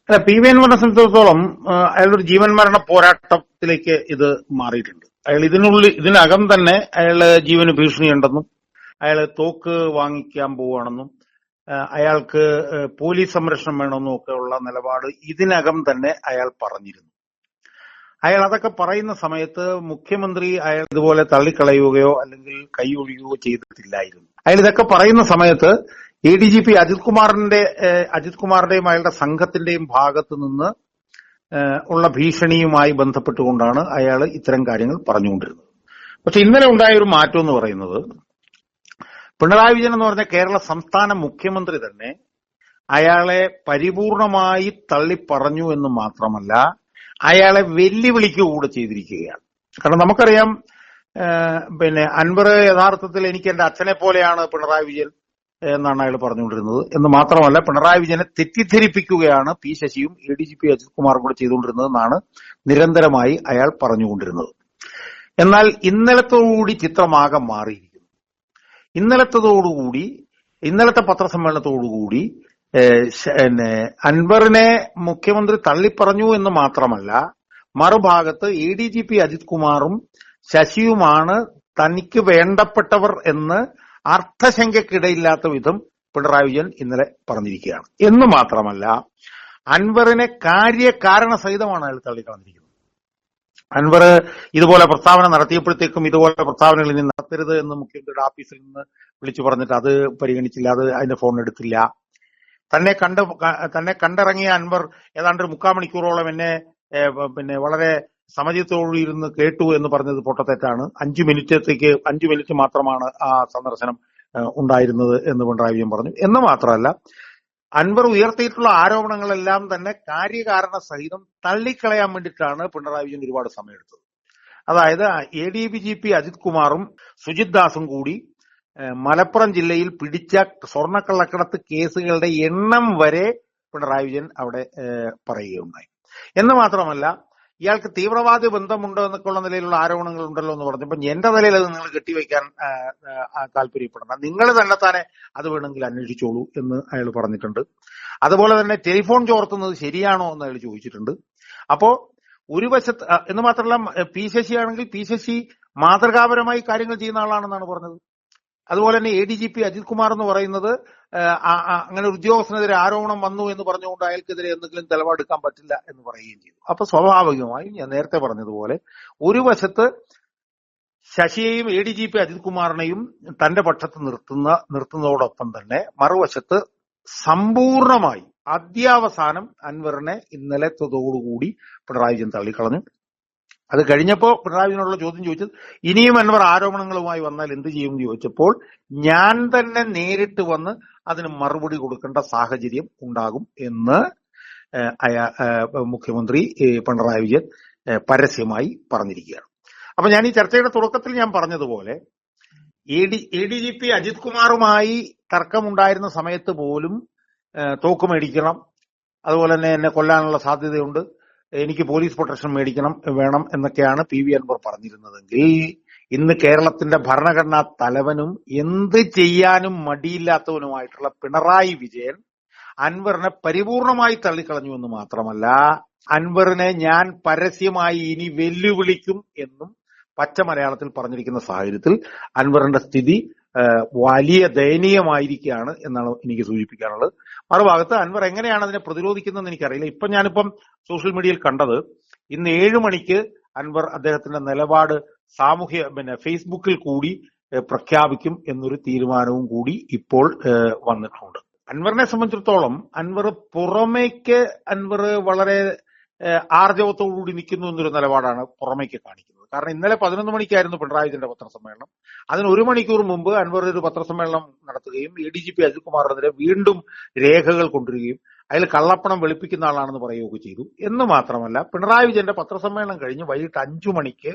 അല്ല, P V അൻവറിനെ സംബന്ധിച്ചിടത്തോളം അയാളൊരു ജീവൻ മരണ പോരാട്ടത്തിലേക്ക് ഇത് മാറിയിട്ടുണ്ട്. അയാൾ ഇതിനകം തന്നെ അയാള് ജീവന് ഭീഷണിയുണ്ടെന്നും അയാള് തോക്ക് വാങ്ങിക്കാൻ പോവുകയാണെന്നും അയാൾക്ക് പോലീസ് സംരക്ഷണം വേണമെന്നും ഒക്കെ ഉള്ള നിലപാട് ഇതിനകം തന്നെ അയാൾ പറഞ്ഞിരുന്നു. അയാൾ അതൊക്കെ പറയുന്ന സമയത്ത് മുഖ്യമന്ത്രി അയാൾ ഇതുപോലെ തള്ളിക്കളയുകയോ അല്ലെങ്കിൽ കൈയൊഴിയുകയോ ചെയ്തിട്ടില്ലായിരുന്നു. അയാൾ ഇതൊക്കെ പറയുന്ന സമയത്ത് എ ഡി ജി പി അജിത് കുമാറിന്റെയും അയാളുടെ സംഘത്തിന്റെയും ഭാഗത്തു നിന്ന് ഉള്ള ഭീഷണിയുമായി ബന്ധപ്പെട്ടുകൊണ്ടാണ് അയാൾ ഇത്തരം കാര്യങ്ങൾ പറഞ്ഞുകൊണ്ടിരുന്നത്. പക്ഷെ ഇന്നലെ ഉണ്ടായ ഒരു മാറ്റം എന്ന് പറയുന്നത്, പിണറായി വിജയൻ എന്ന് പറഞ്ഞ കേരള സംസ്ഥാന മുഖ്യമന്ത്രി തന്നെ അയാളെ പരിപൂർണമായി തള്ളിപ്പറഞ്ഞു എന്ന് മാത്രമല്ല, അയാളെ വെല്ലുവിളിക്കുക കൂടെ ചെയ്തിരിക്കുകയാണ്. കാരണം നമുക്കറിയാം, അൻവർ യഥാർത്ഥത്തിൽ എനിക്ക് എന്റെ അച്ഛനെ പോലെയാണ് പിണറായി വിജയൻ എന്നാണ് അയാൾ പറഞ്ഞുകൊണ്ടിരുന്നത്. എന്ന് മാത്രമല്ല, പിണറായി വിജയനെ തെറ്റിദ്ധരിപ്പിക്കുകയാണ് പി ശശിയും A D G P Ajith കുമാറും കൂടെ ചെയ്തുകൊണ്ടിരുന്നത് എന്നാണ് നിരന്തരമായി അയാൾ പറഞ്ഞുകൊണ്ടിരുന്നത്. എന്നാൽ ഇന്നലത്തോടുകൂടി ചിത്രമാകെ മാറിയിരിക്കുന്നു. ഇന്നലത്തെ പത്രസമ്മേളനത്തോടുകൂടി അൻവറിനെ മുഖ്യമന്ത്രി തള്ളിപ്പറഞ്ഞു എന്ന് മാത്രമല്ല, മറുഭാഗത്ത് A D G P Ajith കുമാറും ശശിയുമാണ് തനിക്ക് വേണ്ടപ്പെട്ടവർ എന്ന് അർത്ഥശങ്കയ്ക്കിടയില്ലാത്ത വിധം പിണറായി വിജയൻ ഇന്നലെ പറഞ്ഞിരിക്കുകയാണ്. എന്ന് മാത്രമല്ല, അൻവറിനെ കാര്യകാരണ സഹിതമാണ് അയാൾ തള്ളിക്കളഞ്ഞിരിക്കുന്നത്. അൻവർ ഇതുപോലെ പ്രസ്താവന നടത്തിയപ്പോഴത്തേക്കും ഇതുപോലെ പ്രസ്താവനകൾ ഇനി നടത്തരുത് എന്ന് മുഖ്യമന്ത്രിയുടെ ഓഫീസിൽ നിന്ന് വിളിച്ചു പറഞ്ഞിട്ട് അത് പരിഗണിച്ചില്ല, അതിന്റെ ഫോൺ എടുത്തില്ല. തന്നെ കണ്ടിറങ്ങിയ അൻവർ ഏതാണ്ട് 3/4 മണിക്കൂറോളം എന്നെ വളരെ സമചിത്തത്തോടെ ഇരുന്ന് കേട്ടു എന്ന് പറഞ്ഞത് പൊട്ടത്തെറ്റാണ്. 5 മിനിറ്റ് മാത്രമാണ് ആ സന്ദർശനം ഉണ്ടായിരുന്നത് എന്ന് പിണറായി വിജയൻ പറഞ്ഞു. എന്ന് മാത്രമല്ല, അൻവർ ഉയർത്തിയിട്ടുള്ള ആരോപണങ്ങളെല്ലാം തന്നെ കാര്യകാരണ സഹിതം തള്ളിക്കളയാൻ വേണ്ടിയിട്ടാണ് പിണറായി വിജയൻ ഒരുപാട് സമയമെടുത്തത്. അതായത് A D G P Ajith കുമാറും സുജിത് ദാസും കൂടി മലപ്പുറം ജില്ലയിൽ പിടിച്ച സ്വർണ്ണക്കള്ളക്കടത്ത് കേസുകളുടെ എണ്ണം വരെ പിണറായി വിജയൻ അവിടെ പറയുകയുണ്ടായി. എന്ന് മാത്രമല്ല, ഇയാൾക്ക് തീവ്രവാദി ബന്ധമുണ്ടോ എന്നൊക്കെയുള്ള നിലയിലുള്ള ആരോപണങ്ങൾ ഉണ്ടല്ലോ എന്ന് പറഞ്ഞപ്പോൾ എന്റെ നിലയിൽ അത് നിങ്ങൾ കെട്ടിവെക്കാൻ താല്പര്യപ്പെടണം, നിങ്ങൾ തന്നെത്താനെ അത് വേണമെങ്കിൽ അന്വേഷിച്ചോളൂ എന്ന് അയാൾ പറഞ്ഞിട്ടുണ്ട്. അതുപോലെ തന്നെ ടെലിഫോൺ ചോർത്തുന്നത് ശരിയാണോ എന്ന് അയാൾ ചോദിച്ചിട്ടുണ്ട്. അപ്പോ ഒരു വശത്ത്, എന്ന് മാത്രമല്ല, പി ശശി ആണെങ്കിൽ പി ശശി മാതൃകാപരമായി കാര്യങ്ങൾ ചെയ്യുന്ന ആളാണെന്നാണ് പറഞ്ഞത്. അതുപോലെ തന്നെ A D G P Ajith Kumar എന്ന് പറയുന്നത് അങ്ങനെ ഒരു ഉദ്യോഗസ്ഥനെതിരെ ആരോപണം വന്നു എന്ന് പറഞ്ഞുകൊണ്ട് അയാൾക്കെതിരെ എന്തെങ്കിലും നിലപാടെടുക്കാൻ പറ്റില്ല എന്ന് പറയുകയും ചെയ്തു. അപ്പൊ സ്വാഭാവികമായും ഞാൻ നേരത്തെ പറഞ്ഞതുപോലെ ഒരു ശശിയെയും A D G P Ajith കുമാറിനെയും തന്റെ പക്ഷത്ത് നിർത്തുന്നതോടൊപ്പം തന്നെ മറുവശത്ത് സമ്പൂർണമായി അദ്യാവസാനം അൻവറിനെ ഇന്നലത്തോടുകൂടി പിണറായി വിജയൻ തള്ളിക്കളഞ്ഞു. അത് കഴിഞ്ഞപ്പോ പിണറായി വിജയനോടുള്ള ചോദ്യം ചോദിച്ചത്, ഇനിയും അൻവർ ആരോപണങ്ങളുമായി വന്നാൽ എന്ത് ചെയ്യും എന്ന് ചോദിച്ചപ്പോൾ ഞാൻ തന്നെ നേരിട്ട് വന്ന് അതിന് മറുപടി കൊടുക്കേണ്ട സാഹചര്യം ഉണ്ടാകും എന്ന് മുഖ്യമന്ത്രി പിണറായി വിജയൻ പരസ്യമായി പറഞ്ഞിരിക്കുകയാണ്. അപ്പൊ ഞാൻ ഈ ചർച്ചയുടെ തുടക്കത്തിൽ ഞാൻ പറഞ്ഞതുപോലെ A D G P Ajith കുമാറുമായി തർക്കമുണ്ടായിരുന്ന സമയത്ത് പോലും തോക്ക് മേടിക്കണം, അതുപോലെ തന്നെ എന്നെ കൊല്ലാനുള്ള സാധ്യതയുണ്ട്, എനിക്ക് പോലീസ് പ്രൊട്ടക്ഷൻ വേണം എന്നൊക്കെയാണ് പി വി അൻവർ പറഞ്ഞിരുന്നതെങ്കിൽ ഇന്ന് കേരളത്തിന്റെ ഭരണഘടനാ തലവനും എന്ത് ചെയ്യാനും മടിയില്ലാത്തവനുമായിട്ടുള്ള പിണറായി വിജയൻ അൻവറിനെ പരിപൂർണമായി തള്ളിക്കളഞ്ഞു എന്ന് മാത്രമല്ല, അൻവറിനെ ഞാൻ പരസ്യമായി ഇനി വെല്ലുവിളിക്കും എന്നും പച്ച മലയാളത്തിൽ പറഞ്ഞിരിക്കുന്ന സാഹചര്യത്തിൽ അൻവറിന്റെ സ്ഥിതി വലിയ ദയനീയമായിരിക്കുകയാണ് എന്നാണ് എനിക്ക് സൂചിപ്പിക്കാനുള്ളത്. മറുഭാഗത്ത് അൻവർ എങ്ങനെയാണ് അതിനെ പ്രതിരോധിക്കുന്നതെന്ന് എനിക്കറിയില്ല. ഞാനിപ്പം സോഷ്യൽ മീഡിയയിൽ കണ്ടത്, ഇന്ന് 7 മണിക്ക് അൻവർ അദ്ദേഹത്തിന്റെ നിലപാട് ഫേസ്ബുക്കിൽ കൂടി പ്രഖ്യാപിക്കും എന്നൊരു തീരുമാനവും കൂടി ഇപ്പോൾ വന്നിട്ടുണ്ട്. അൻവറിനെ സംബന്ധിച്ചിടത്തോളം അൻവർ വളരെ ആർജവത്തോടുകൂടി നിൽക്കുന്നു എന്നൊരു നിലപാടാണ് പുറമേക്ക് കാണിക്കുന്നത്. കാരണം ഇന്നലെ 11 മണിക്കായിരുന്നു പിണറായി വിജയന്റെ പത്രസമ്മേളനം. അതിന് 1 മണിക്കൂർ മുമ്പ് അൻവർ ഒരു പത്രസമ്മേളനം നടത്തുകയും A D G P Ajith കുമാറിനെതിരെ വീണ്ടും രേഖകൾ കൊണ്ടുവരികയും അയാൾ കള്ളപ്പണം വെളുപ്പിക്കുന്ന ആളാണെന്ന് പറയുകയൊക്കെ ചെയ്തു. എന്ന് മാത്രമല്ല, പിണറായി വിജയന്റെ പത്രസമ്മേളനം കഴിഞ്ഞ് വൈകിട്ട് 5 മണിക്ക്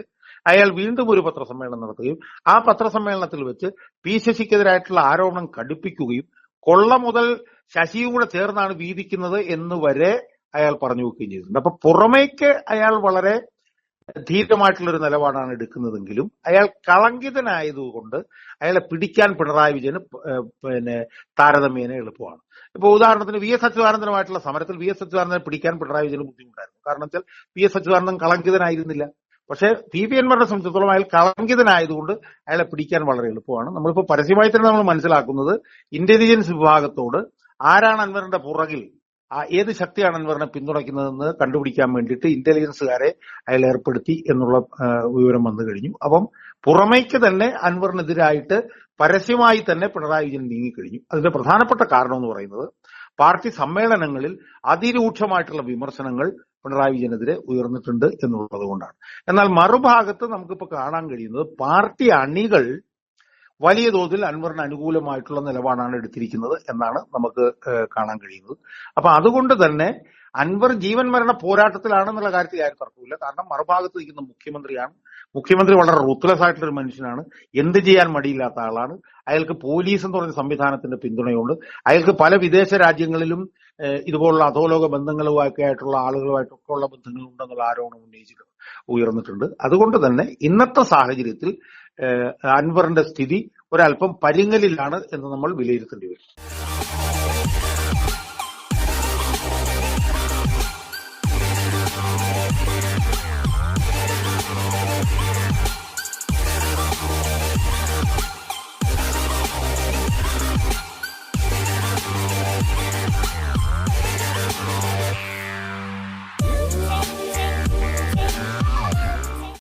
അയാൾ വീണ്ടും ഒരു പത്രസമ്മേളനം നടത്തുകയും ആ പത്രസമ്മേളനത്തിൽ വെച്ച് പി ശശിക്കെതിരായിട്ടുള്ള ആരോപണം കടുപ്പിക്കുകയും കൊള്ള മുതൽ ശശിയും കൂടെ ചേർന്നാണ് വീതിക്കുന്നത് എന്ന് വരെ അയാൾ പറഞ്ഞു വെക്കുകയും ചെയ്തിട്ടുണ്ട്. അപ്പൊ പുറമേക്ക് അയാൾ വളരെ ധീരമായിട്ടുള്ളൊരു നിലപാടാണ് എടുക്കുന്നതെങ്കിലും അയാൾ കളങ്കിതനായതുകൊണ്ട് അയാളെ പിടിക്കാൻ പിണറായി വിജയന് പിന്നെ താരതമ്യേന എളുപ്പമാണ്. ഇപ്പൊ ഉദാഹരണത്തിന് വി എസ് അച്യുതാനന്ദനുമായിട്ടുള്ള സമരത്തിൽ വി എസ് അച്യുതാനന്ദനെ പിടിക്കാൻ പിണറായി വിജയന് ബുദ്ധിമുട്ടായിരുന്നു. കാരണം വെച്ചാൽ വി എസ് അച്യുതാനന്ദൻ കളങ്കിതനായിരുന്നില്ല. പക്ഷെ പി വി അൻവറിനെ സംബന്ധിച്ചിടത്തോളം അയാൾ കളങ്കിതനായതുകൊണ്ട് അയാളെ പിടിക്കാൻ വളരെ എളുപ്പമാണ്. നമ്മളിപ്പോ പരസ്യമായി തന്നെ നമ്മൾ മനസ്സിലാക്കുന്നത് ഇന്റലിജൻസ് വിഭാഗത്തോട് ആരാണ് അൻവറിന്റെ പുറകിൽ, ഏത് ശക്തിയാണ് അൻവറിനെ പിന്തുണയ്ക്കുന്നതെന്ന് കണ്ടുപിടിക്കാൻ വേണ്ടിയിട്ട് ഇന്റലിജൻസുകാരെ അയാൾ ഏർപ്പെടുത്തി എന്നുള്ള വിവരം വന്നു കഴിഞ്ഞു. അപ്പം പുറമേക്ക് തന്നെ അൻവറിനെതിരായിട്ട് പരസ്യമായി തന്നെ പിണറായി വിജയൻ നീങ്ങിക്കഴിഞ്ഞു. അതിന്റെ പ്രധാനപ്പെട്ട കാരണം എന്ന് പറയുന്നത് പാർട്ടി സമ്മേളനങ്ങളിൽ അതിരൂക്ഷമായിട്ടുള്ള വിമർശനങ്ങൾ പിണറായി വിജയനെതിരെ ഉയർന്നിട്ടുണ്ട് എന്നുള്ളത് കൊണ്ടാണ്. എന്നാൽ മറുഭാഗത്ത് നമുക്കിപ്പോൾ കാണാൻ കഴിയുന്നത് പാർട്ടി അണികൾ വലിയ തോതിൽ അൻവറിന് അനുകൂലമായിട്ടുള്ള നിലപാടാണ് എടുത്തിരിക്കുന്നത് എന്നാണ് നമുക്ക് കാണാൻ കഴിയുന്നത്. അപ്പൊ അതുകൊണ്ട് തന്നെ അൻവർ ജീവൻ മരണ പോരാട്ടത്തിലാണെന്നുള്ള കാര്യത്തിൽ ആരും തർക്കമില്ല. കാരണം മറുഭാഗത്ത് നിൽക്കുന്ന മുഖ്യമന്ത്രിയാണ്. മുഖ്യമന്ത്രി വളരെ റൂത്ത്ലെസ് ആയിട്ടുള്ള ഒരു മനുഷ്യനാണ്. എന്ത് ചെയ്യാൻ മടിയില്ലാത്ത ആളാണ്. അയാൾക്ക് പോലീസ് എന്ന് പറഞ്ഞ സംവിധാനത്തിന്റെ പിന്തുണയുണ്ട്. അയാൾക്ക് പല വിദേശ രാജ്യങ്ങളിലും ഇതുപോലുള്ള അധോലോക ബന്ധങ്ങളുമൊക്കെ ആയിട്ടുള്ള ആളുകളുമായിട്ടൊക്കെ ഉള്ള ബന്ധങ്ങളുണ്ടെന്നുള്ള ആരോപണം ഉയർന്നിട്ടുണ്ട്. അതുകൊണ്ട് തന്നെ ഇന്നത്തെ സാഹചര്യത്തിൽ അൻവറിന്റെ സ്ഥിതി ഒരല്പം പരിങ്ങലിലാണ് എന്ന് നമ്മൾ വിലയിരുത്തേണ്ടി വരും.